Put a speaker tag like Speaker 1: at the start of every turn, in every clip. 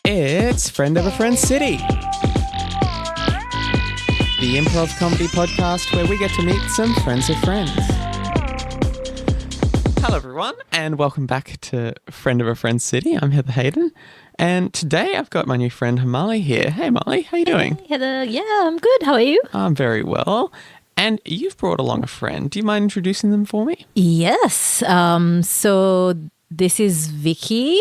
Speaker 1: It's Friend of a Friend City, the improv comedy podcast where we get to meet some friends of friends. Hello everyone and welcome back to Friend of a Friend City. I'm Heather Hayden and today I've got my new friend Himali here. Hey Molly, how you doing?
Speaker 2: Hey, Heather, yeah, I'm good. How are you?
Speaker 1: I'm very well. And you've brought along a friend. Do you mind introducing them for me?
Speaker 2: Yes. So this is Vicki.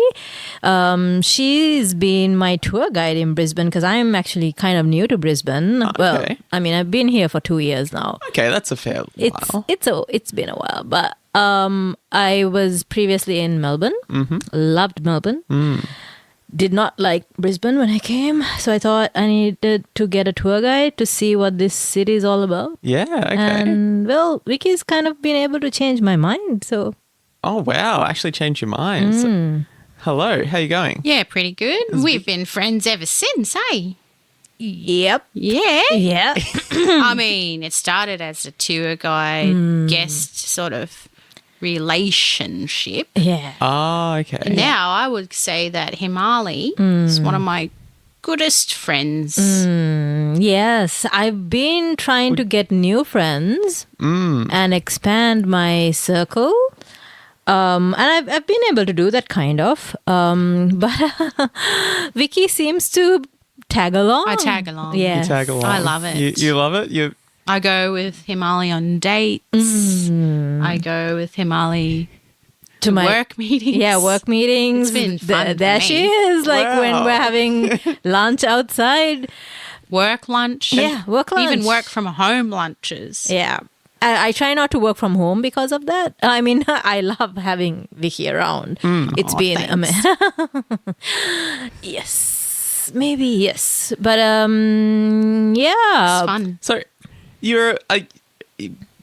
Speaker 2: She's been my tour guide in Brisbane because I'm actually kind of new to Brisbane.
Speaker 1: Okay.
Speaker 2: Well, I mean, I've been here for 2 years now.
Speaker 1: Okay, that's a fair while.
Speaker 2: It's been a while, but I was previously in Melbourne. Mm-hmm. Loved Melbourne. Did not like Brisbane when I came, so I thought I needed to get a tour guide to see what this city is all about.
Speaker 1: Yeah, okay.
Speaker 2: And well, Vicky's kind of been able to change my mind, so.
Speaker 1: Oh wow, actually changed your mind. So, hello, how you going?
Speaker 3: Yeah, pretty good. We've been friends ever since, eh?
Speaker 2: Yep.
Speaker 3: Yeah.
Speaker 2: Yeah.
Speaker 3: I mean, it started as a tour guide, guest sort of relationship.
Speaker 2: Yeah.
Speaker 1: Oh, okay.
Speaker 3: Now I would say that Himali is one of my goodest friends.
Speaker 2: Yes. I've been trying to get new friends and expand my circle. And I've been able to do that kind of. But Vicki seems to tag along.
Speaker 3: I tag along.
Speaker 2: Yeah.
Speaker 1: You tag along.
Speaker 3: I love it.
Speaker 1: You love it?
Speaker 3: I go with Himali on dates. I go with Himali to work meetings.
Speaker 2: Yeah, work meetings.
Speaker 3: It's been fun
Speaker 2: There
Speaker 3: for
Speaker 2: she
Speaker 3: me.
Speaker 2: is, like when
Speaker 1: Wow.
Speaker 2: we're having lunch outside.
Speaker 3: Work lunch.
Speaker 2: Yeah, work lunch.
Speaker 3: Even work from home lunches.
Speaker 2: Yeah. I try not to work from home because of that. I mean, I love having Vicki around. It's been yes, maybe yes, but yeah,
Speaker 3: It's fun.
Speaker 1: So, you're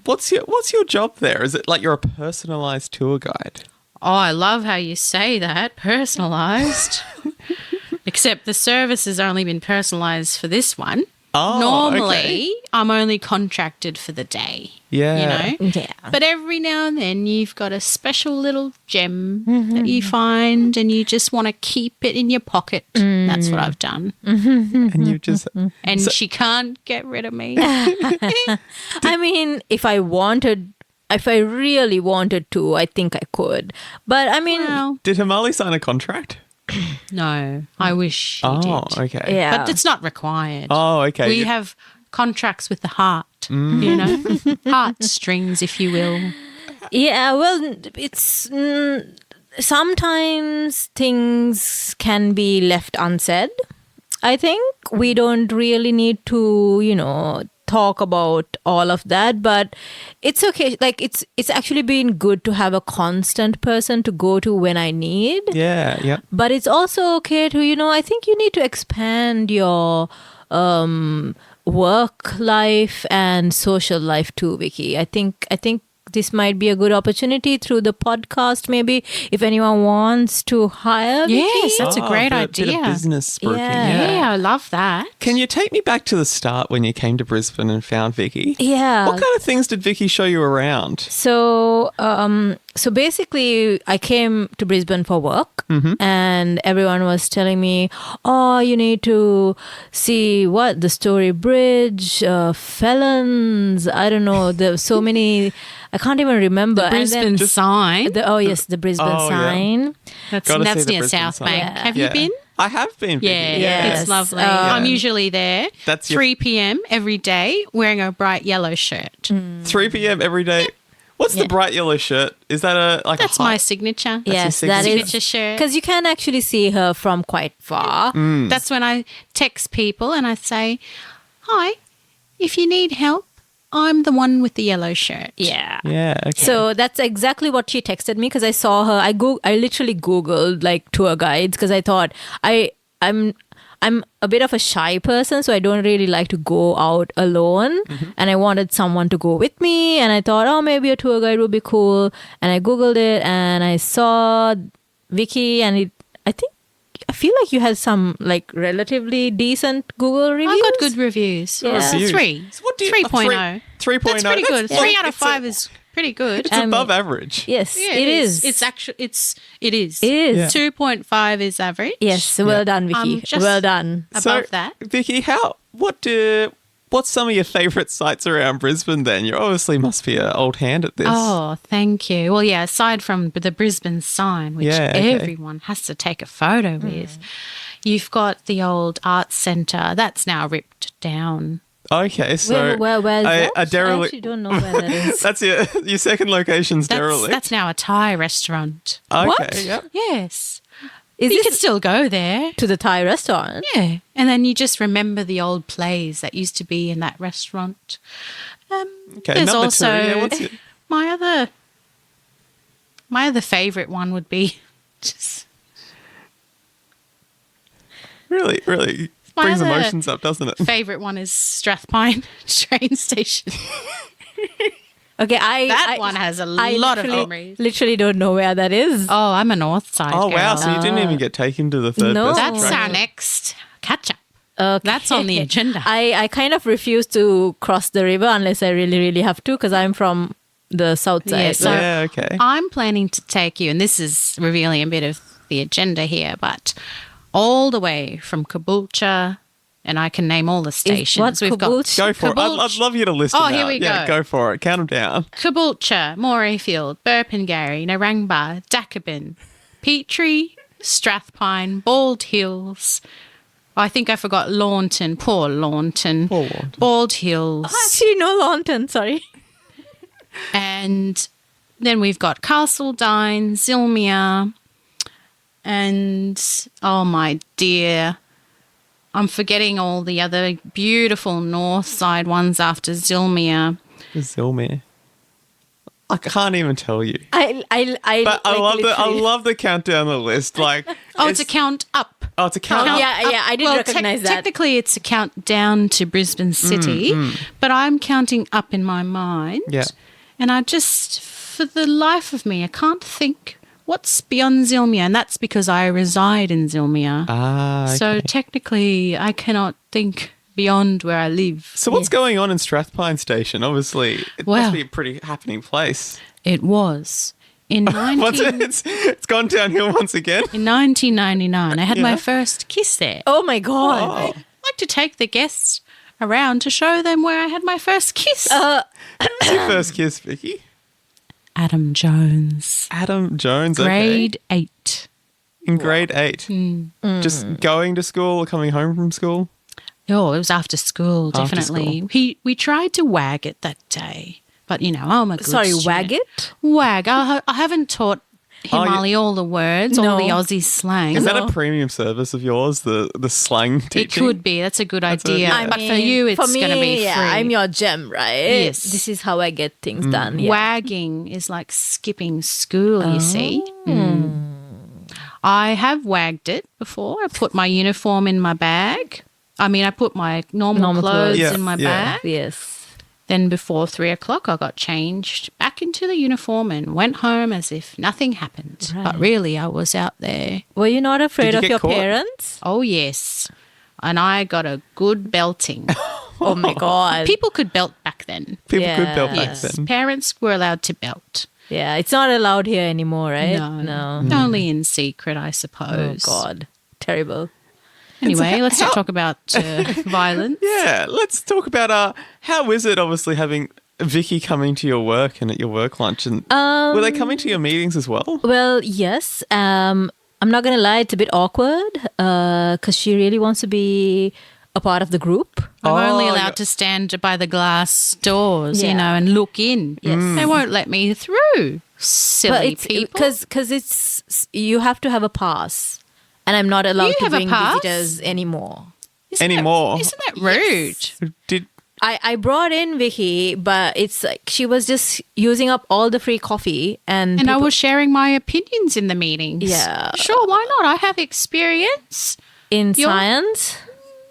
Speaker 1: what's your job there? Is it like you're a personalized tour guide?
Speaker 3: Oh, I love how you say that. Personalised. Except the service has only been personalised for this one.
Speaker 1: Oh,
Speaker 3: Normally,
Speaker 1: okay.
Speaker 3: I'm only contracted for the day.
Speaker 1: Yeah.
Speaker 3: You know?
Speaker 2: yeah.
Speaker 3: But every now and then you've got a special little gem that you find and you just want to keep it in your pocket. That's what I've done.
Speaker 1: And you just
Speaker 3: And she can't get rid of me.
Speaker 2: I mean, if I really wanted to, I think I could. But I mean,
Speaker 3: Well,
Speaker 1: did Himali sign a contract?
Speaker 3: no, I wish she
Speaker 1: Oh,
Speaker 3: did.
Speaker 1: okay.
Speaker 2: yeah.
Speaker 3: But it's not required.
Speaker 1: Oh, okay.
Speaker 3: We have contracts with the heart, you know, heartstrings, if you will.
Speaker 2: Yeah, well, it's sometimes things can be left unsaid. I think we don't really need to, talk about all of that, but it's okay. Like it's actually been good to have a constant person to go to when I need.
Speaker 1: Yeah, yeah.
Speaker 2: But it's also okay to, I think you need to expand your work life and social life too, Vicki. I think this might be a good opportunity through the podcast, maybe if anyone wants to hire Vicki.
Speaker 3: Yes, that's a great
Speaker 1: bit
Speaker 3: idea.
Speaker 1: of business spruiking.
Speaker 2: Yeah.
Speaker 3: Yeah, I love that.
Speaker 1: Can you take me back to the start when you came to Brisbane and found Vicki?
Speaker 2: Yeah.
Speaker 1: What kind of things did Vicki show you around?
Speaker 2: So, so basically, I came to Brisbane for work, and everyone was telling me, "Oh, you need to see the Story Bridge, Felons. I don't know. There's so many. I can't even remember."
Speaker 3: The Brisbane Sign.
Speaker 2: The Brisbane Sign.
Speaker 3: That's
Speaker 1: Gotta see the
Speaker 3: near
Speaker 1: Brisbane
Speaker 3: South
Speaker 1: Sign.
Speaker 3: Bank.
Speaker 2: Yeah.
Speaker 3: Have you been?
Speaker 1: I have been. Vicki.
Speaker 3: Yeah,
Speaker 2: Yes.
Speaker 3: it's lovely.
Speaker 2: Yeah.
Speaker 3: I'm usually there.
Speaker 1: That's your-
Speaker 3: 3 p.m. every day wearing a bright yellow shirt.
Speaker 1: 3 p.m. every day. What's the bright yellow shirt? Is that
Speaker 3: That's my signature.
Speaker 2: Yes,
Speaker 1: your
Speaker 2: that is
Speaker 3: signature shirt.
Speaker 2: because you can actually see her from quite far.
Speaker 3: That's when I text people and I say, "Hi, if you need help, I'm the one with the yellow shirt."
Speaker 2: Yeah.
Speaker 1: Yeah. Okay.
Speaker 2: So that's exactly what she texted me because I saw her. I literally Googled like tour guides because I thought I'm a bit of a shy person, so I don't really like to go out alone. And I wanted someone to go with me. And I thought, oh, maybe a tour guide would be cool. And I Googled it and I saw Vicki, and I feel like you had some like relatively decent Google reviews.
Speaker 3: I got good reviews.
Speaker 2: Yeah.
Speaker 3: It's
Speaker 1: Reviews.
Speaker 3: 3.
Speaker 1: So what do you-
Speaker 3: 3.0.
Speaker 1: 3.0.
Speaker 3: That's pretty good.
Speaker 1: That's
Speaker 3: 3
Speaker 1: like-
Speaker 3: out of
Speaker 1: it's
Speaker 3: 5 is pretty good.
Speaker 1: It's above average.
Speaker 2: Yes,
Speaker 3: Yeah,
Speaker 2: it is.
Speaker 3: It's actually it is.
Speaker 2: It is.
Speaker 1: Yeah.
Speaker 3: 2.5 is average.
Speaker 2: Yes, well done, Vicky.
Speaker 3: I'm just
Speaker 2: Well done.
Speaker 3: above that.
Speaker 1: Vicky, what's some of your favourite sites around Brisbane then? You obviously must be an old hand at this.
Speaker 3: Oh, thank you. Well, yeah, aside from the Brisbane Sign, which
Speaker 1: Yeah, okay.
Speaker 3: everyone has to take a photo with, you've got the old arts centre. That's now ripped down.
Speaker 1: Okay, so
Speaker 2: Where is that?
Speaker 1: a
Speaker 2: I
Speaker 1: derelict.
Speaker 2: actually don't know where that is.
Speaker 1: That's your second location's derelict.
Speaker 3: That's now a Thai restaurant.
Speaker 1: okay.
Speaker 2: What?
Speaker 1: Yep.
Speaker 3: Yes.
Speaker 2: Is
Speaker 3: You
Speaker 2: this
Speaker 3: can still go there.
Speaker 2: to the Thai restaurant?
Speaker 3: Yeah. And then you just remember the old plays that used to be in that restaurant.
Speaker 1: Okay,
Speaker 3: There's
Speaker 1: number
Speaker 3: also
Speaker 1: two. Yeah, what's your,
Speaker 3: my other favourite one would be just
Speaker 1: really
Speaker 3: my
Speaker 1: brings
Speaker 3: other
Speaker 1: emotions up, doesn't it?
Speaker 3: favourite one is Strathpine train station.
Speaker 2: Okay,
Speaker 3: That one has a lot of memories.
Speaker 2: Literally don't know where that is.
Speaker 3: Oh, I'm a north side
Speaker 1: Oh
Speaker 3: girl.
Speaker 1: wow! So you didn't even get taken to the third
Speaker 2: No.
Speaker 1: best
Speaker 3: That's
Speaker 1: attraction.
Speaker 3: our next catch up.
Speaker 2: Okay.
Speaker 3: That's on the agenda.
Speaker 2: I kind of refuse to cross the river unless I really have to because I'm from the south side.
Speaker 3: Yeah, so-
Speaker 1: Yeah. Okay.
Speaker 3: I'm planning to take you, and this is revealing a bit of the agenda here, but all the way from Caboolture, and I can name all the stations.
Speaker 2: what's Caboolture?
Speaker 1: Go for it. I'd love you to list them
Speaker 3: Oh,
Speaker 1: out.
Speaker 3: here we
Speaker 1: Yeah,
Speaker 3: go.
Speaker 1: go for it. Count them down.
Speaker 3: Caboolture, Morayfield, Burpengary, Narangba, Dacabin, Petrie, Strathpine, Bald Hills. I think I forgot Launton. Poor Launton.
Speaker 1: Poor Launton.
Speaker 3: Bald Hills.
Speaker 2: Actually, no Launton, sorry.
Speaker 3: And then we've got Castledine, Zilmere, and oh my dear, I'm forgetting all the other beautiful north side ones after Zilmere.
Speaker 1: Zilmere. I can't even tell you.
Speaker 2: I
Speaker 1: But I
Speaker 2: like,
Speaker 1: love the countdown the list. Like
Speaker 3: It's a count up.
Speaker 1: Oh, it's a count.
Speaker 2: Oh,
Speaker 1: up.
Speaker 2: yeah, I didn't recognize that.
Speaker 3: Technically, it's a count down to Brisbane City, but I'm counting up in my mind.
Speaker 1: Yeah.
Speaker 3: And I just, for the life of me, I can't think what's beyond Zilmere, and that's because I reside in Zilmere.
Speaker 1: Ah. Okay.
Speaker 3: So technically, I cannot think beyond where I live.
Speaker 1: So what's going on in Strathpine Station? Obviously, it
Speaker 3: Well-
Speaker 1: must be a pretty happening place.
Speaker 3: It was. In
Speaker 1: It's gone downhill once again.
Speaker 3: in 1999, I had
Speaker 1: Yeah.
Speaker 3: my first kiss there.
Speaker 2: Oh my god.
Speaker 1: Oh.
Speaker 3: I'd like to take the guests around to show them where I had my first kiss.
Speaker 1: Who's your first kiss, Vicky?
Speaker 3: Adam Jones,
Speaker 1: Adam Jones.
Speaker 3: grade 8.
Speaker 1: Okay. In grade 8. Just going to school or coming home from school?
Speaker 3: Oh, it was after school,
Speaker 1: After
Speaker 3: definitely. We tried to wag it that day, but I'm a good
Speaker 2: Sorry,
Speaker 3: student.
Speaker 2: wag it?
Speaker 3: Wag. I haven't taught Himali all the words, all
Speaker 2: No.
Speaker 3: the Aussie slang.
Speaker 1: Is that a premium service of yours, the slang
Speaker 3: It
Speaker 1: teaching?
Speaker 3: could be. That's a good idea.
Speaker 1: I
Speaker 3: but for you, it's going to be free.
Speaker 2: Yeah, I'm your gem, right?
Speaker 3: Yes.
Speaker 2: This is how I get things done. Yeah.
Speaker 3: Wagging is like skipping school, you see. I have wagged it before. I put my uniform in my bag. I put my normal clothes
Speaker 1: Yeah,
Speaker 3: in my
Speaker 1: yeah.
Speaker 3: bag.
Speaker 2: Yes.
Speaker 3: Then before 3 o'clock, I got changed back into the uniform and went home as if nothing happened.
Speaker 2: Right.
Speaker 3: But really, I was out there.
Speaker 2: Were you not afraid
Speaker 1: Did you
Speaker 2: of
Speaker 1: get
Speaker 2: your
Speaker 1: caught?
Speaker 2: parents?
Speaker 3: Oh, yes. And I got a good belting.
Speaker 2: Oh my god.
Speaker 3: People could belt back then.
Speaker 1: People could belt back
Speaker 3: Yes.
Speaker 1: then.
Speaker 3: Parents were allowed to belt.
Speaker 2: Yeah, it's not allowed here anymore, right?
Speaker 3: No.
Speaker 2: No.
Speaker 3: Only in secret, I
Speaker 2: Oh
Speaker 3: suppose.
Speaker 2: god. Terrible.
Speaker 3: Anyway, let's not talk about violence.
Speaker 1: Yeah, let's talk about how is it obviously having Vicky coming to your work and at your work lunch, and were they coming to your meetings as well?
Speaker 2: Well, yes. I'm not gonna lie, it's a bit awkward because she really wants to be a part of the group.
Speaker 3: I'm only
Speaker 1: Oh,
Speaker 3: allowed to stand by the glass doors,
Speaker 2: Yeah.
Speaker 3: and look in.
Speaker 2: Yes.
Speaker 3: They won't let me through. Silly
Speaker 2: But it's
Speaker 3: people.
Speaker 2: because it's you have to have a pass, and I'm not allowed
Speaker 3: You
Speaker 2: to
Speaker 3: have a
Speaker 2: bring
Speaker 3: pass?
Speaker 2: visitors anymore.
Speaker 1: Anymore.
Speaker 3: Isn't that rude?
Speaker 1: Did
Speaker 2: I brought in Vicky, but it's like she was just using up all the free coffee, and
Speaker 3: And I
Speaker 2: people-
Speaker 3: was sharing my opinions in the meetings.
Speaker 2: Yeah.
Speaker 3: Sure, why not? I have experience.
Speaker 2: in
Speaker 3: you're-
Speaker 2: science.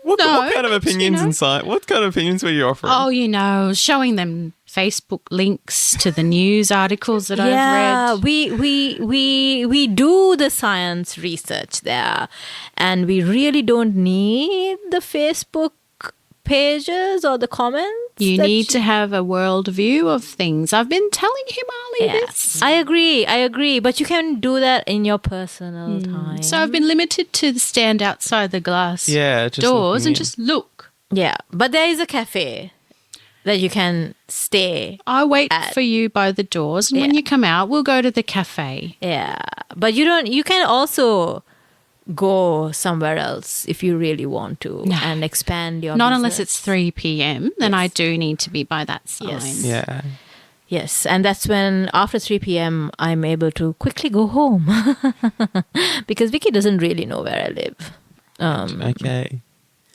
Speaker 1: what
Speaker 3: No,
Speaker 1: kind of
Speaker 3: but,
Speaker 1: opinions inside? What kind of opinions were you offering?
Speaker 3: Oh, showing them Facebook links to the news articles that I've
Speaker 2: Yeah,
Speaker 3: read.
Speaker 2: we do the science research there, and we really don't need the Facebook pages or the comments.
Speaker 3: You
Speaker 2: that
Speaker 3: need to have a world view of things. I've been telling Himali this.
Speaker 2: I agree. But you can do that in your personal time.
Speaker 3: So I've been limited to stand outside the glass
Speaker 1: Yeah, just
Speaker 3: doors
Speaker 1: looking
Speaker 3: and
Speaker 1: in.
Speaker 3: just look.
Speaker 2: Yeah, but there is a cafe that you can stay.
Speaker 3: I wait for you by the doors, and when you come out, we'll go to the cafe.
Speaker 2: Yeah, but you can also go somewhere else if you really want to and expand your
Speaker 3: Not
Speaker 2: business.
Speaker 3: unless it's 3 p.m. Then I do need to be by that sign.
Speaker 2: Yes.
Speaker 1: Yeah.
Speaker 2: Yes, and that's when after 3 p.m. I'm able to quickly go home because Vicky doesn't really know where I live.
Speaker 1: Okay.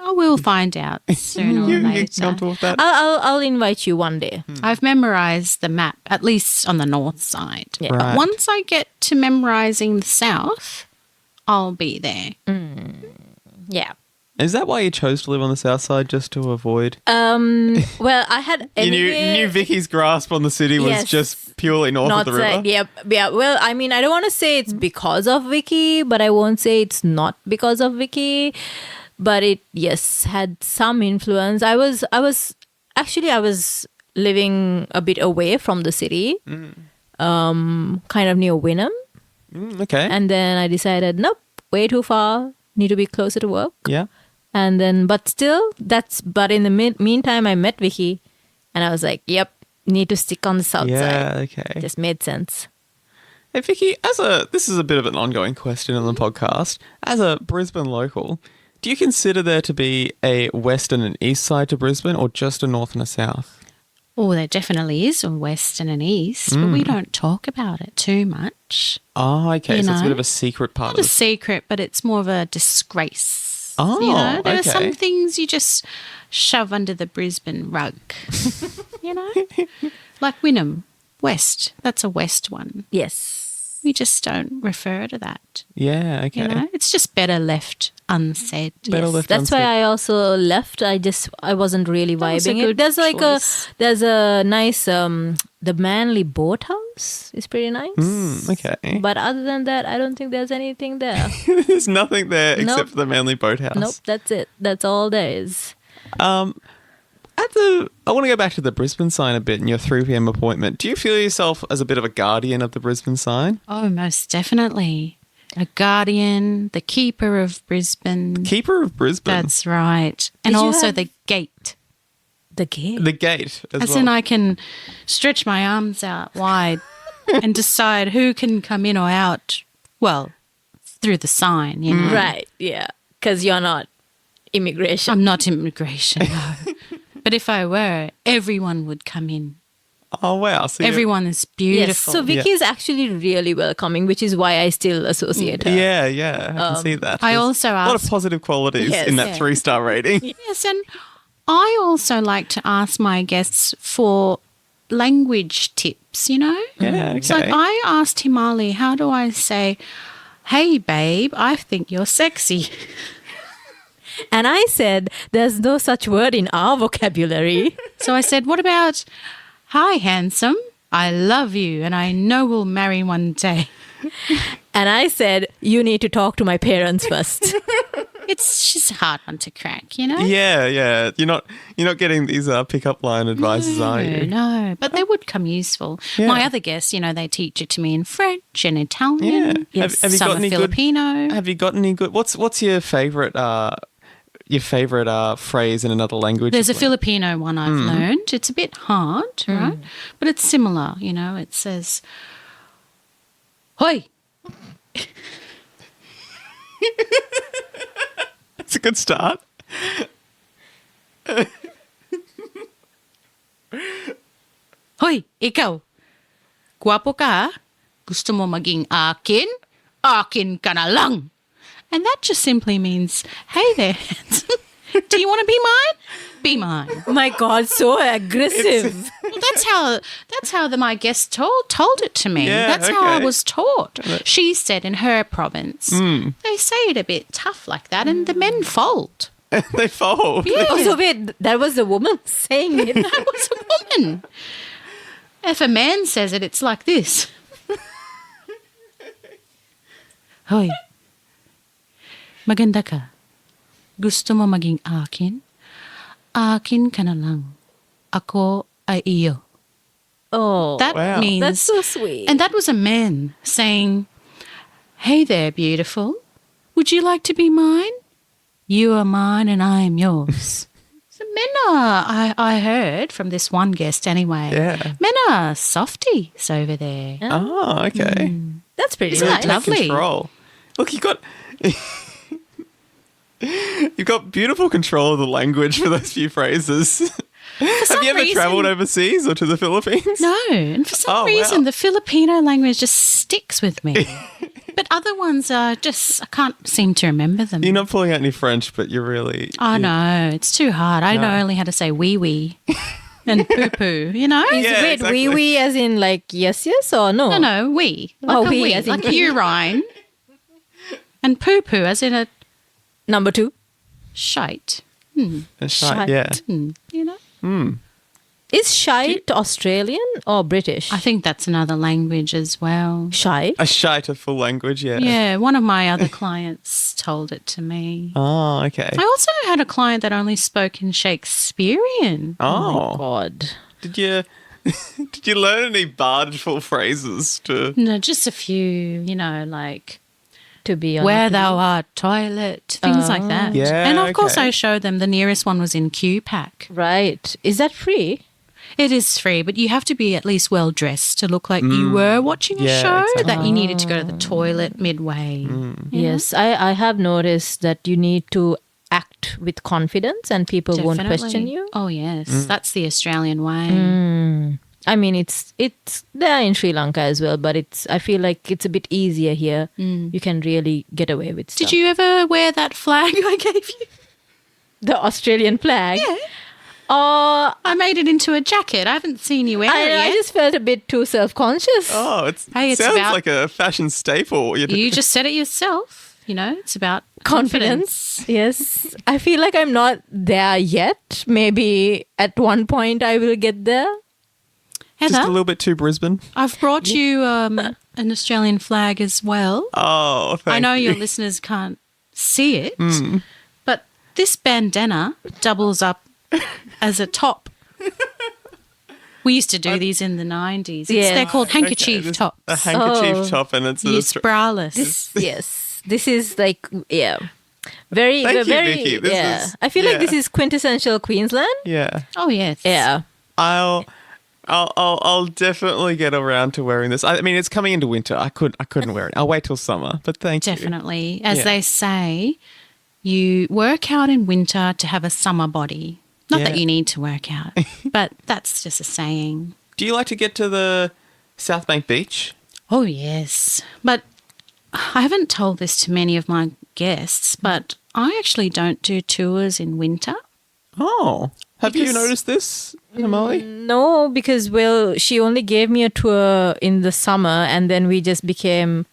Speaker 3: I will find out sooner or
Speaker 1: You
Speaker 3: later.
Speaker 1: comfortable with that?
Speaker 2: I'll invite you one day.
Speaker 3: I've memorized the map, at least on the north side.
Speaker 2: Yeah.
Speaker 3: But
Speaker 1: Right.
Speaker 3: once I get to memorizing the south, I'll be there.
Speaker 2: Yeah.
Speaker 1: Is that why you chose to live on the south side, just to avoid?
Speaker 2: Well, I had
Speaker 1: You
Speaker 2: anyway,
Speaker 1: knew Vicky's grasp on the city was
Speaker 2: Yes.
Speaker 1: just purely north of
Speaker 2: North
Speaker 1: the river.
Speaker 2: side. Yeah. Well, I mean, I don't want to say it's because of Vicky, but I won't say it's not because of Vicky. But it had some influence. I was living a bit away from the city, kind of near Wynnum,
Speaker 1: Okay.
Speaker 2: and then I decided, nope, way too far. Need to be closer to work.
Speaker 1: Yeah.
Speaker 2: And then, but in the meantime, I met Vicky, and I was like, yep, need to stick on the south
Speaker 1: Yeah.
Speaker 2: side.
Speaker 1: Okay.
Speaker 2: Just made sense.
Speaker 1: Hey Vicky, this is a bit of an ongoing question on the podcast. As a Brisbane local, do you consider there to be a west and an east side to Brisbane, or just a north and a south?
Speaker 3: Oh, there definitely is a west and an east, but we don't talk about it too much.
Speaker 1: Oh, okay.
Speaker 3: You
Speaker 1: So it's a bit
Speaker 3: know?
Speaker 1: of a secret part
Speaker 3: Not a
Speaker 1: of the
Speaker 3: secret, but it's more of a disgrace.
Speaker 1: Oh,
Speaker 3: there are some
Speaker 1: okay.
Speaker 3: things you just shove under the Brisbane rug. you know, like Wynnum West. That's a west one.
Speaker 2: Yes.
Speaker 3: We just don't refer to that.
Speaker 1: Yeah, okay.
Speaker 3: You know, it's just better left unsaid.
Speaker 1: Better left
Speaker 2: That's why
Speaker 1: unsaid.
Speaker 2: I also left. I wasn't really
Speaker 3: was a
Speaker 2: vibing it.
Speaker 3: good
Speaker 2: There's like
Speaker 3: choice.
Speaker 2: there's a nice the Manly Boathouse is pretty nice.
Speaker 1: Okay.
Speaker 2: But other than that, I don't think there's anything there.
Speaker 1: There's nothing there
Speaker 2: Nope.
Speaker 1: except for the Manly Boathouse.
Speaker 2: Nope, that's it. That's all there is.
Speaker 1: I want to go back to the Brisbane Sign a bit and your 3 p.m. appointment. Do you feel yourself as a bit of a guardian of the Brisbane Sign?
Speaker 3: Oh, most definitely. A guardian, the keeper of Brisbane.
Speaker 1: Keeper of Brisbane.
Speaker 3: That's right. And
Speaker 2: Did you
Speaker 3: also
Speaker 2: have-
Speaker 3: the gate.
Speaker 2: The game.
Speaker 1: the gate as
Speaker 3: As
Speaker 1: well.
Speaker 3: in, I can stretch my arms out wide and decide who can come in or out, well, through the sign, you know.
Speaker 2: Right, yeah. Because you're not immigration.
Speaker 3: I'm not immigration, no. But if I were, everyone would come in.
Speaker 1: Oh, wow. So
Speaker 3: Everyone is
Speaker 2: Yes.
Speaker 3: beautiful.
Speaker 2: So Vicky is actually really welcoming, which is why I still associate her.
Speaker 1: Yeah, I can see that.
Speaker 3: I
Speaker 1: There's
Speaker 3: also
Speaker 1: a lot of
Speaker 3: asked-
Speaker 1: positive qualities
Speaker 2: Yes.
Speaker 1: in that
Speaker 3: Yeah.
Speaker 1: 3-star rating.
Speaker 3: Yes, and I also like to ask my guests for language tips, you know?
Speaker 1: Yeah,
Speaker 3: It's like
Speaker 1: okay.
Speaker 3: I asked Himali, how do I say, hey, babe, I think you're sexy.
Speaker 2: And I said, there's no such word in our vocabulary.
Speaker 3: So I said, what about, hi, handsome, I love you and I know we'll marry one day.
Speaker 2: And I said, you need to talk to my parents first.
Speaker 3: It's just a hard one to crack, you know?
Speaker 1: Yeah. You're not getting these pickup line advices, are you?
Speaker 3: No, but they would come useful.
Speaker 1: Yeah.
Speaker 3: My other guests, they teach it to me in French and
Speaker 1: Yeah.
Speaker 3: Italian.
Speaker 2: Yes.
Speaker 1: Have you
Speaker 3: Some
Speaker 1: got
Speaker 3: are
Speaker 1: any
Speaker 3: Filipino.
Speaker 1: Have you got any good? What's your favorite phrase in another language?
Speaker 3: There's a
Speaker 1: as well?
Speaker 3: Filipino one I've learned. It's a bit hard, right? But it's similar, It says, "Hoi."
Speaker 1: It's a good start.
Speaker 3: Hoy, ikaw. Guwapo ka? Gusto mo maging akin? Akin ka na lang. And that just simply means, hey there, handsome. Do you want to be mine? Be mine.
Speaker 2: My God, so aggressive.
Speaker 3: Well, that's how my guest told it to me.
Speaker 1: Yeah,
Speaker 3: That's how I
Speaker 1: okay.
Speaker 3: was taught. She said in her province, they say it a bit tough like that, and the men fold.
Speaker 1: They fold.
Speaker 3: Yeah.
Speaker 2: Oh, so wait, that was the woman saying it.
Speaker 3: That was a woman. If a man says it, it's like this. Hoy, maganda ka. Gusto mo maging akin? akin ka na lang. Ako ay iyo.
Speaker 2: Oh,
Speaker 3: That
Speaker 1: Wow.
Speaker 3: means...
Speaker 2: that's so sweet.
Speaker 3: And that was a man saying, hey there, beautiful. Would you like to be mine? You are mine and I am yours. So men are, I heard from this one guest anyway,
Speaker 1: Yeah.
Speaker 3: men are softies over there.
Speaker 1: Oh, okay.
Speaker 2: That's pretty
Speaker 3: Isn't
Speaker 1: Really
Speaker 3: that
Speaker 2: nice.
Speaker 1: take
Speaker 3: lovely?
Speaker 1: control. Look, you've got beautiful control of the language for those few phrases. Have you ever
Speaker 3: reason-
Speaker 1: travelled overseas or to the Philippines?
Speaker 3: No, and for some
Speaker 1: Oh,
Speaker 3: reason
Speaker 1: wow.
Speaker 3: the Filipino language just sticks with me. But other ones are just, I can't seem to remember them.
Speaker 1: You're not pulling out any French, but you're really...
Speaker 3: Oh, no, it's too hard. I
Speaker 1: No.
Speaker 3: know only how to say wee wee and poo poo, you know?
Speaker 1: Yeah,
Speaker 2: Wait,
Speaker 1: exactly.
Speaker 2: wee as in like yes or no?
Speaker 3: No, wee. Like
Speaker 2: Oh,
Speaker 3: a
Speaker 2: wee,
Speaker 3: wee,
Speaker 2: as in
Speaker 3: like a
Speaker 2: pee.
Speaker 3: urine. And poo poo as in a
Speaker 2: Number 2.
Speaker 3: shite.
Speaker 1: That's right,
Speaker 2: Shite.
Speaker 1: yeah.
Speaker 3: You know?
Speaker 2: Is shite Australian or British?
Speaker 3: I think that's another language as well.
Speaker 2: Shite.
Speaker 1: A shite of full language, yeah.
Speaker 3: Yeah, one of my other clients told it to me.
Speaker 1: Oh, okay.
Speaker 3: I also had a client that only spoke in Shakespearean.
Speaker 1: Oh,
Speaker 2: God.
Speaker 1: did you learn any bardful phrases to...
Speaker 3: No, just a few, you know, like
Speaker 2: To be honest.
Speaker 3: where thou art, toilet, things like that.
Speaker 1: Yeah,
Speaker 3: and of course
Speaker 1: okay.
Speaker 3: I showed them the nearest one was in QPAC.
Speaker 2: Right. Is that free?
Speaker 3: It is free, but you have to be at least well dressed to look like you were watching a
Speaker 1: Yeah,
Speaker 3: show,
Speaker 1: exactly.
Speaker 3: that you needed to go to the toilet midway.
Speaker 2: Yes. I have noticed that you need to act with confidence and people won't question you.
Speaker 3: Oh, yes. That's the Australian way.
Speaker 2: I mean, it's there in Sri Lanka as well, but I feel like it's a bit easier here. You can really get away with stuff.
Speaker 3: Did you ever wear that flag I gave you?
Speaker 2: The Australian flag?
Speaker 3: Yeah.
Speaker 2: Oh,
Speaker 3: I made it into a jacket. I haven't seen you wear it
Speaker 2: I
Speaker 3: yet.
Speaker 2: just felt a bit too self-conscious.
Speaker 1: Oh,
Speaker 3: Hey, it's
Speaker 1: sounds
Speaker 3: about-
Speaker 1: like a fashion staple.
Speaker 3: You just said it yourself. You know, it's about
Speaker 2: Confidence. Yes. I feel like I'm not there yet. Maybe at one point I will get there.
Speaker 1: Just a
Speaker 3: Heather,
Speaker 1: little bit too Brisbane.
Speaker 3: I've brought you an Australian flag as well.
Speaker 1: Oh, thank
Speaker 3: I know
Speaker 1: you.
Speaker 3: your listeners can't see it, but this bandana doubles up as a top. We used to do these in the 90s.
Speaker 2: Yeah.
Speaker 3: They're called handkerchief
Speaker 1: there's
Speaker 3: tops.
Speaker 1: A handkerchief
Speaker 2: Oh.
Speaker 1: top, and it's
Speaker 3: Yes, braless.
Speaker 2: This is like, yeah. Very,
Speaker 1: Thank you,
Speaker 2: very,
Speaker 1: Vicki. This
Speaker 2: yeah.
Speaker 1: is-
Speaker 2: I feel like
Speaker 1: yeah.
Speaker 2: this is quintessential Queensland.
Speaker 1: yeah.
Speaker 3: Oh, yes.
Speaker 2: Yeah.
Speaker 1: I'll definitely get around to wearing this. I mean, it's coming into winter. I couldn't wear it. I'll wait till summer. But thank you.
Speaker 3: Definitely. As
Speaker 1: Yeah.
Speaker 3: they say, you work out in winter to have a summer body. Not that
Speaker 1: Yeah.
Speaker 3: you need to work out, but that's just a saying.
Speaker 1: Do you like to get to the South Bank Beach?
Speaker 3: Oh, yes. But I haven't told this to many of my guests, but I actually don't do tours in winter.
Speaker 1: Oh, have you
Speaker 3: Because-
Speaker 1: noticed this, Himali?
Speaker 2: No, because, well, she only gave me a tour in the summer and then we just became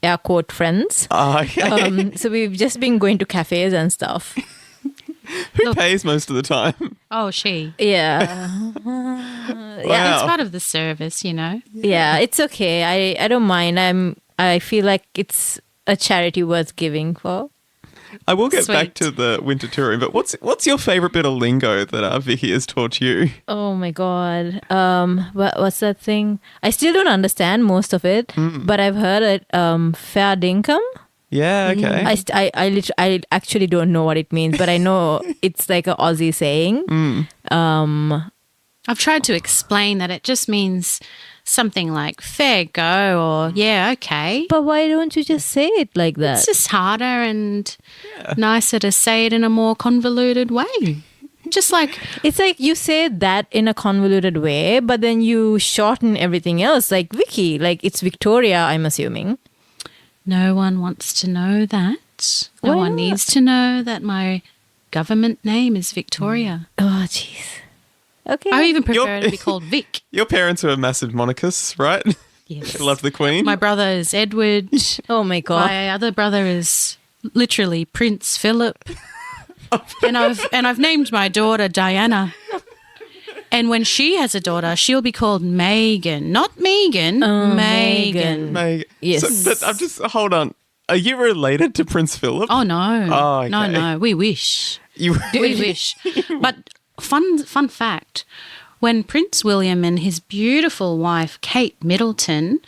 Speaker 2: air quote friends.
Speaker 1: Oh, okay.
Speaker 3: Uh,
Speaker 2: So we've just been going to cafes and stuff.
Speaker 1: Who pays most of the time?
Speaker 3: Oh, she.
Speaker 2: Yeah.
Speaker 1: Wow.
Speaker 3: It's part of the service, you know.
Speaker 2: Yeah, it's okay. I don't mind. I feel like it's a charity worth giving for.
Speaker 1: I will get back
Speaker 3: Sweet.
Speaker 1: to the winter touring, but what's your favourite bit of lingo that Vicki has taught you?
Speaker 2: Oh my god. What's that thing? I still don't understand most of it, but I've heard it. Fair dinkum.
Speaker 1: Yeah, okay.
Speaker 2: I actually don't know what it means, but I know it's like a Aussie saying.
Speaker 3: I've tried to explain that it just means something like fair go or yeah, okay.
Speaker 2: But why don't you just say it like that?
Speaker 3: It's just harder and nicer to say it in a more convoluted way. Just like,
Speaker 2: It's like you say that in a convoluted way, but then you shorten everything else. Like Vicky, like it's Victoria, I'm assuming.
Speaker 3: no one wants to know that. No
Speaker 2: Why
Speaker 3: one
Speaker 2: not?
Speaker 3: needs to know that my government name is Victoria.
Speaker 2: Oh, jeez. Okay.
Speaker 3: I even prefer
Speaker 1: You're-
Speaker 3: to be called Vic.
Speaker 1: Your parents were massive monarchists, right?
Speaker 3: Yes.
Speaker 1: They loved the Queen.
Speaker 3: My brother is Edward.
Speaker 2: oh my god.
Speaker 3: My other brother is literally Prince Philip. and I've named my daughter Diana. And when she has a daughter, she'll be called Megan. Not Megan,
Speaker 2: Oh,
Speaker 3: Megan.
Speaker 1: Meg.
Speaker 2: Yes.
Speaker 1: So, but I'm just hold on. Are you related to Prince Philip?
Speaker 3: Oh, no.
Speaker 1: Oh, okay.
Speaker 3: No, we wish.
Speaker 1: You
Speaker 3: We wish. But fun fact, when Prince William and his beautiful wife, Kate Middleton,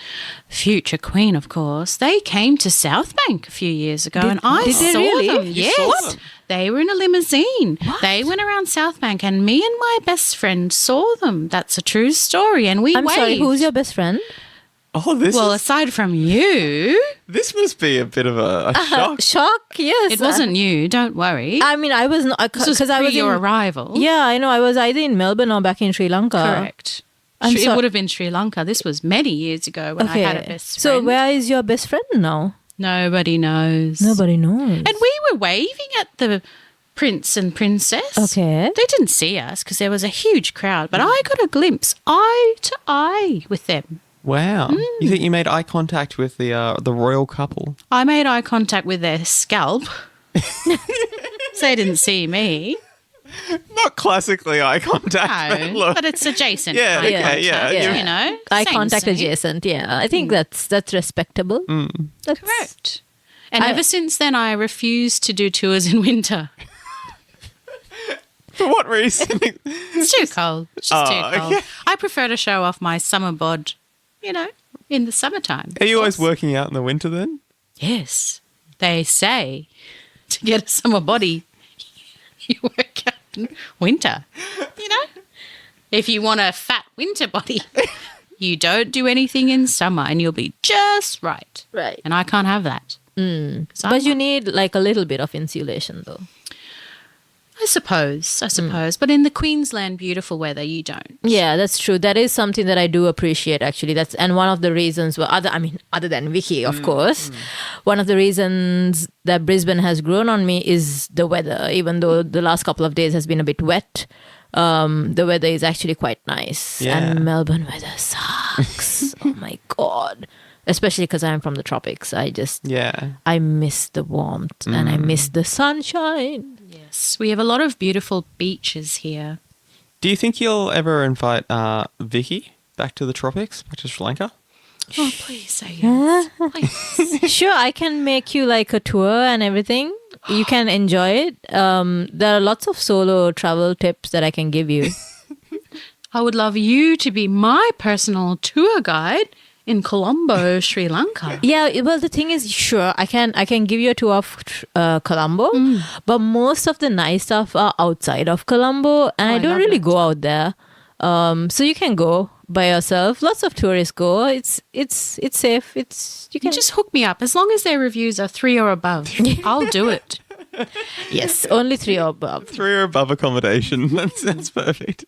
Speaker 3: future queen, of course, they came to South Bank a few years ago and I
Speaker 2: did they
Speaker 3: saw
Speaker 2: really?
Speaker 3: them.
Speaker 1: You
Speaker 3: Yes.
Speaker 1: saw them?
Speaker 3: They were in a limousine. They went around South Bank and me and my best friend saw them. That's a true story. And we
Speaker 2: I'm
Speaker 3: waved.
Speaker 2: sorry, who's your best friend?
Speaker 1: Oh,
Speaker 3: Well, aside from you,
Speaker 1: this must be a bit of a shock.
Speaker 2: Shock, yes.
Speaker 3: it wasn't you. Don't worry.
Speaker 2: I mean, I was not
Speaker 3: This was
Speaker 2: because I was
Speaker 3: your
Speaker 2: in.
Speaker 3: arrival.
Speaker 2: Yeah, I know. I was either in Melbourne or back in Sri Lanka.
Speaker 3: Correct.
Speaker 2: I'm
Speaker 3: It
Speaker 2: so-
Speaker 3: would have been Sri Lanka. This was many years ago when I had a best friend.
Speaker 2: So where is your best friend now?
Speaker 3: Nobody knows.
Speaker 2: Nobody knows.
Speaker 3: And we were waving at the prince and princess.
Speaker 2: Okay.
Speaker 3: They didn't see us because there was a huge crowd, but I got a glimpse eye to eye with them.
Speaker 1: Wow. You think you made eye contact with the royal couple?
Speaker 3: I made eye contact with their scalp. So they didn't see me.
Speaker 1: Not classically eye contact.
Speaker 3: No,
Speaker 1: look.
Speaker 3: but it's adjacent.
Speaker 1: Yeah,
Speaker 3: eye
Speaker 1: okay,
Speaker 3: contact,
Speaker 1: yeah,
Speaker 3: You know,
Speaker 2: Eye
Speaker 3: same,
Speaker 2: contact
Speaker 3: same.
Speaker 2: adjacent. Yeah, I think that's respectable. That's
Speaker 3: Correct. And
Speaker 2: I-
Speaker 3: ever since then, I refused to do tours in winter.
Speaker 1: For what reason?
Speaker 3: It's too cold. It's just
Speaker 1: Oh,
Speaker 3: too cold.
Speaker 1: okay.
Speaker 3: I prefer to show off my summer bod, you know, in the summertime.
Speaker 1: Are you
Speaker 3: of
Speaker 1: always
Speaker 3: course.
Speaker 1: working out in the winter then?
Speaker 3: Yes. They say to get a summer body, you work out in winter. You know? If you want a fat winter body, you don't do anything in summer and you'll be just right.
Speaker 2: right.
Speaker 3: And I can't have that.
Speaker 2: But you need like a little bit of insulation, though.
Speaker 3: I suppose. But in the Queensland beautiful weather, you don't.
Speaker 2: Yeah, that's true. That is something that I do appreciate. Actually, and one of the reasons. Other than Vicki, of course, one of the reasons that Brisbane has grown on me is the weather. Even though the last couple of days has been a bit wet, the weather is actually quite nice.
Speaker 1: Yeah.
Speaker 2: And Melbourne weather sucks. Oh my god. Especially because I'm from the tropics.
Speaker 1: Yeah.
Speaker 2: I miss the warmth and I miss the sunshine.
Speaker 3: Yes. We have a lot of beautiful beaches here.
Speaker 1: Do you think you'll ever invite Vicki back to the tropics, back to Sri Lanka?
Speaker 3: Oh, please say yes. Please.
Speaker 2: Sure, I can make you like a tour and everything. You can enjoy it. There are lots of solo travel tips that I can give you.
Speaker 3: I would love you to be my personal tour guide in Colombo, Sri Lanka.
Speaker 2: Yeah, well, the thing is, sure, I can give you a tour of Colombo, but most of the nice stuff are outside of Colombo, and I don't
Speaker 3: love
Speaker 2: really
Speaker 3: that
Speaker 2: go out there. So you can go by yourself. Lots of tourists go. It's safe. You can
Speaker 3: Just hook me up. As long as their reviews are 3 or above, I'll do it.
Speaker 2: yes, only 3 or above.
Speaker 1: 3 or above accommodation. That's perfect.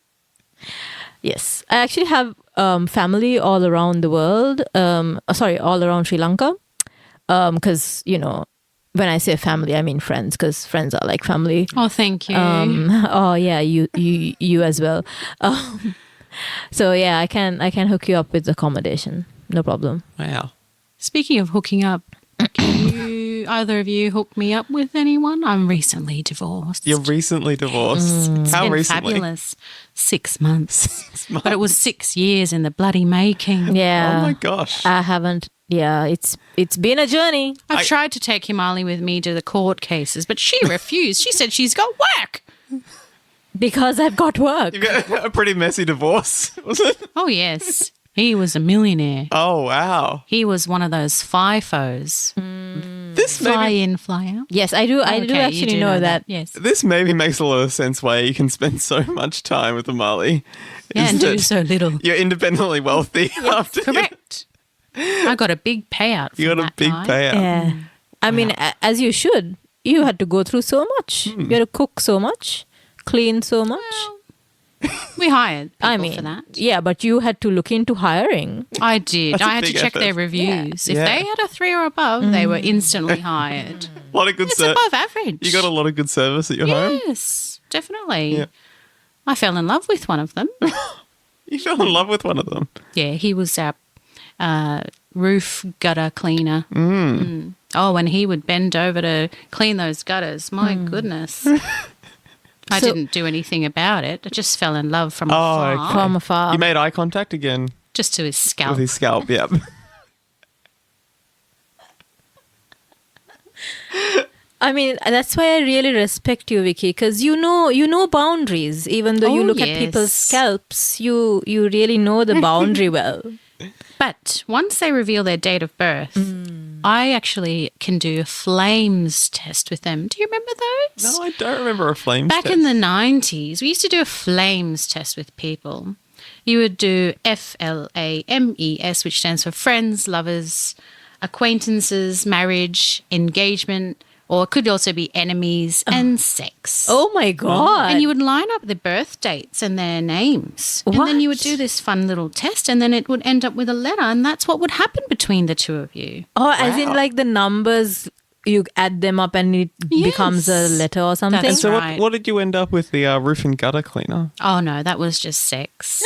Speaker 2: Yes, I actually have family all around the world. All around Sri Lanka. Because when I say family, I mean friends. Because friends are like family.
Speaker 3: Oh, thank you.
Speaker 2: Oh yeah, you as well. So yeah, I can hook you up with accommodation. No problem.
Speaker 1: Wow.
Speaker 3: Speaking of hooking up, can either of you hook me up with anyone? I'm recently divorced.
Speaker 1: You're recently divorced. How
Speaker 3: Been
Speaker 1: recently?
Speaker 3: fabulous. 6 months.
Speaker 1: 6 months.
Speaker 3: But it was 6 years in the bloody making.
Speaker 2: Yeah.
Speaker 1: Oh my gosh.
Speaker 2: I haven't. Yeah, it's been a journey.
Speaker 3: I've tried to take Himali with me to the court cases, but she refused. She said she's got work.
Speaker 2: Because I've got work.
Speaker 1: You've got a pretty messy divorce, was it?
Speaker 3: Oh, yes. He was a millionaire.
Speaker 1: Oh, wow.
Speaker 3: He was one of those FIFOs.
Speaker 1: This
Speaker 3: Fly
Speaker 1: maybe,
Speaker 3: in, fly out.
Speaker 2: Yes, I do. I do
Speaker 3: Okay, you
Speaker 2: actually know that.
Speaker 3: Yes.
Speaker 1: this maybe makes a lot of sense why you can spend so much time with Himali.
Speaker 3: Yeah,
Speaker 1: is
Speaker 3: and do
Speaker 1: that
Speaker 3: so little.
Speaker 1: You're independently wealthy after
Speaker 3: Correct. I got a big payout.
Speaker 1: you got a
Speaker 3: that
Speaker 1: big
Speaker 3: time.
Speaker 1: payout.
Speaker 2: Yeah. I mean, as you should. You had to go through so much. You had to cook so much, clean so much.
Speaker 3: We hired people
Speaker 2: I mean,
Speaker 3: for that.
Speaker 2: yeah, but you had to look into hiring.
Speaker 3: I did.
Speaker 1: That's a
Speaker 3: I had to
Speaker 1: big
Speaker 3: check
Speaker 1: effort.
Speaker 3: their reviews. If
Speaker 1: Yeah.
Speaker 3: they had a 3 or above, they were instantly hired.
Speaker 1: A lot of good
Speaker 3: It's
Speaker 1: service.
Speaker 3: above average.
Speaker 1: You got a lot of good service at your home.
Speaker 3: Yes, definitely.
Speaker 1: Yeah.
Speaker 3: I fell in love with one of them.
Speaker 1: You fell in love with one of them.
Speaker 3: Yeah, he was our roof gutter cleaner. Mm. Oh, and he would bend over to clean those gutters. My goodness. I
Speaker 2: So-
Speaker 3: didn't do anything about it. I just fell in love from
Speaker 1: Oh,
Speaker 3: afar.
Speaker 1: okay.
Speaker 2: From afar.
Speaker 1: You made eye contact again
Speaker 3: Just to his scalp.
Speaker 1: with his scalp. Yep.
Speaker 2: I mean, that's why I really respect you, Vicky, because you know boundaries. Even though you
Speaker 3: Oh,
Speaker 2: look at people's
Speaker 3: yes.
Speaker 2: scalps, you really know the boundary well.
Speaker 3: But once they reveal their date of birth, I actually can do a flames test with them. Do you remember those?
Speaker 1: No, I don't remember a flames
Speaker 3: Back
Speaker 1: test.
Speaker 3: in the 90s, we used to do a flames test with people. You would do FLAMES, which stands for friends, lovers, acquaintances, marriage, engagement, or it could also be enemies and sex.
Speaker 2: Oh my God.
Speaker 3: And you would line up their birth dates and their names. And then you would do this fun little test and then it would end up with a letter and that's what would happen between the two of you.
Speaker 2: Oh, as in like the numbers, you add them up and it becomes a letter or something?
Speaker 3: That's
Speaker 1: So
Speaker 3: right.
Speaker 1: what did you end up with the roof and gutter cleaner?
Speaker 3: Oh, no, that was just sex.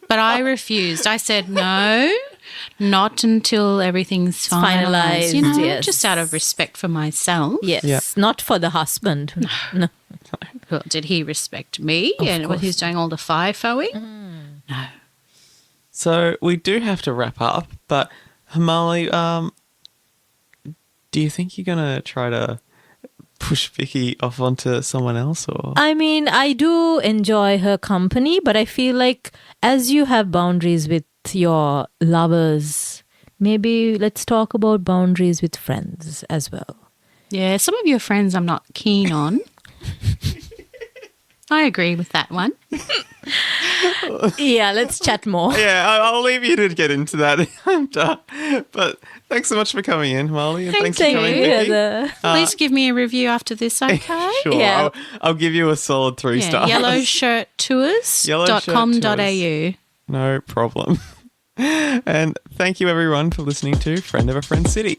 Speaker 3: But I refused. I said, no, not until everything's finalised. You know,
Speaker 2: yes.
Speaker 3: just out of respect for myself.
Speaker 2: Yes,
Speaker 1: Yeah.
Speaker 2: not for the husband. No.
Speaker 3: Well, did he respect me and what he's doing all the FIFOing? No.
Speaker 1: So we do have to wrap up, but Himali, do you think you're going to try to push Vicki off onto someone else? Or
Speaker 2: I mean, I do enjoy her company, but I feel like as you have boundaries with your lovers, maybe let's talk about boundaries with friends as well.
Speaker 3: Yeah, some of your friends I'm not keen on. I agree with that one.
Speaker 2: Yeah, let's chat more.
Speaker 1: Yeah, I'll leave you to get into that. But thanks so much for coming in, Himali, and thanks for
Speaker 2: Thank
Speaker 1: coming,
Speaker 2: you,
Speaker 1: Vicki.
Speaker 2: Heather.
Speaker 3: Please give me a review after this, okay?
Speaker 1: Sure,
Speaker 2: Yeah.
Speaker 1: I'll give you a solid 3 stars.
Speaker 3: yellowshirttours.com.au.
Speaker 1: No problem. And thank you everyone for listening to Friend of a Friend City.